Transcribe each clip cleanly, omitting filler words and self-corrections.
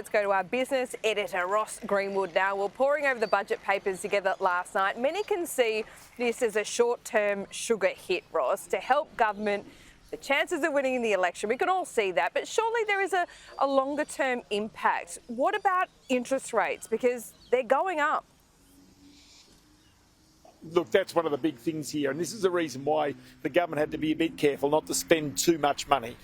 Let's go to our business editor, Ross Greenwood now. We're poring over the budget papers together last night. Many can see this as a short-term sugar hit, Ross, to help government the chances of winning the election. We can all see that, but surely there is a longer-term impact. What about interest rates? Because they're going up. Look, that's one of the big things here, and this is the reason why the government had to be a bit careful not to spend too much money,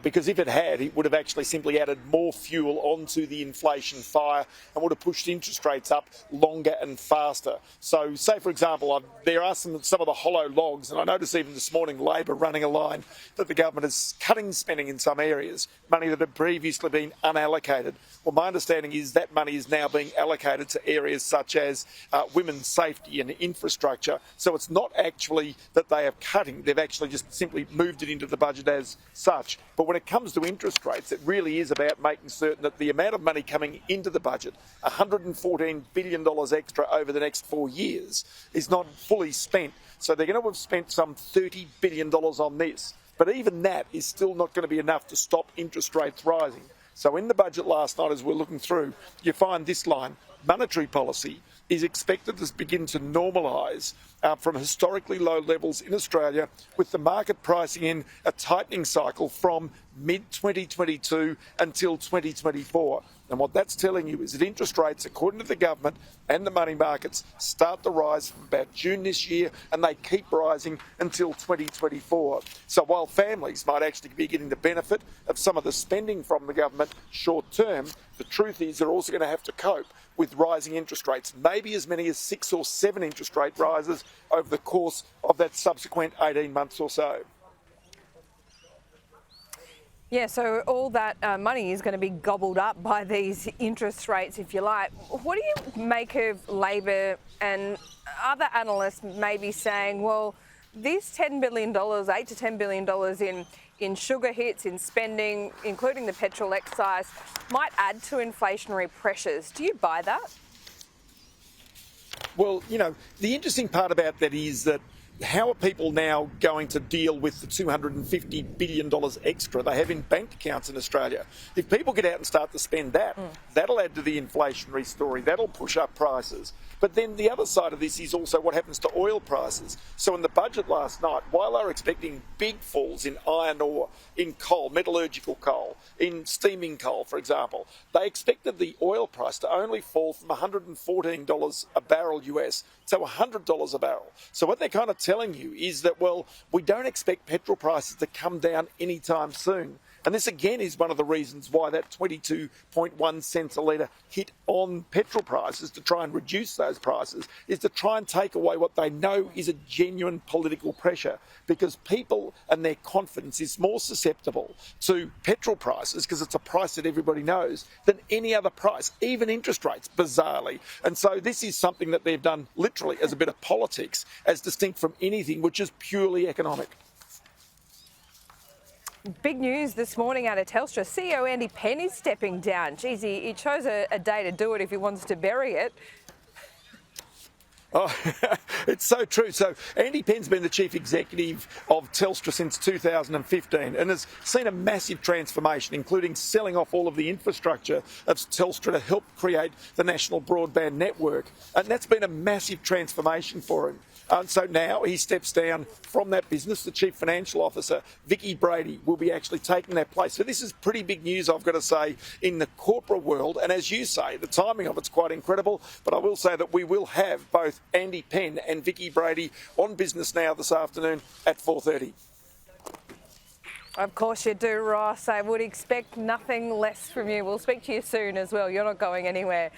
because if it had, it would have actually simply added more fuel onto the inflation fire and would have pushed interest rates up longer and faster. So, say for example, there are some of the hollow logs, and I noticed even this morning Labor running a line that the government is cutting spending in some areas, money that had previously been unallocated. Well, my understanding is that money is now being allocated to areas such as women's safety and infrastructure. So it's not actually that they are cutting, they've actually just simply moved it into the budget as such. But when it comes to interest rates, it really is about making certain that the amount of money coming into the budget, $114 billion extra over the next 4 years, is not fully spent. So they're going to have spent some $30 billion on this. But even that is still not going to be enough to stop interest rates rising. So in the budget last night, as we're looking through, you find this line: monetary policy is expected to begin to normalise from historically low levels in Australia, with the market pricing in a tightening cycle from mid-2022 until 2024. And what that's telling you is that interest rates, according to the government and the money markets, start to rise from about June this year, and they keep rising until 2024. So while families might actually be getting the benefit of some of the spending from the government short term, the truth is they're also going to have to cope with rising interest rates, maybe as many as 6 or 7 interest rate rises over the course of that subsequent 18 months or so. Yeah, so all that money is going to be gobbled up by these interest rates, if you like. What do you make of Labor and other analysts maybe saying, well, this $10 billion, $8 to $10 billion in sugar hits, in spending, including the petrol excise, might add to inflationary pressures? Do you buy that? Well, you know, the interesting part about that is that how are people now going to deal with the $250 billion extra they have in bank accounts in Australia? If people get out and start to spend that, that'll add to the inflationary story. That'll push up prices. But then the other side of this is also what happens to oil prices. So in the budget last night, while they were expecting big falls in iron ore, in coal, metallurgical coal, in steaming coal, for example, they expected the oil price to only fall from $114 a barrel US to $100 a barrel. So what they're kind of telling you is that, well, we don't expect petrol prices to come down anytime soon. And this again is one of the reasons why that 22.1 cents a litre hit on petrol prices, to try and reduce those prices, is to try and take away what they know is a genuine political pressure, because people and their confidence is more susceptible to petrol prices, because it's a price that everybody knows, than any other price, even interest rates, bizarrely. And so this is something that they've done literally as a bit of politics, as distinct from anything which is purely economic. Big news this morning out of Telstra. CEO Andy Penn is stepping down. Geez, he chose a day to do it if he wants to bury it. Oh, it's so true. So Andy Penn's been the chief executive of Telstra since 2015 and has seen a massive transformation, including selling off all of the infrastructure of Telstra to help create the national broadband network. And that's been a massive transformation for him. And so now he steps down from that business. The Chief Financial Officer, Vicky Brady, will be actually taking that place. So this is pretty big news, I've got to say, in the corporate world. And as you say, the timing of it's quite incredible. But I will say that we will have both Andy Penn and Vicky Brady on Business Now this afternoon at 4:30. Of course you do, Ross. I would expect nothing less from you. We'll speak to you soon as well. You're not going anywhere.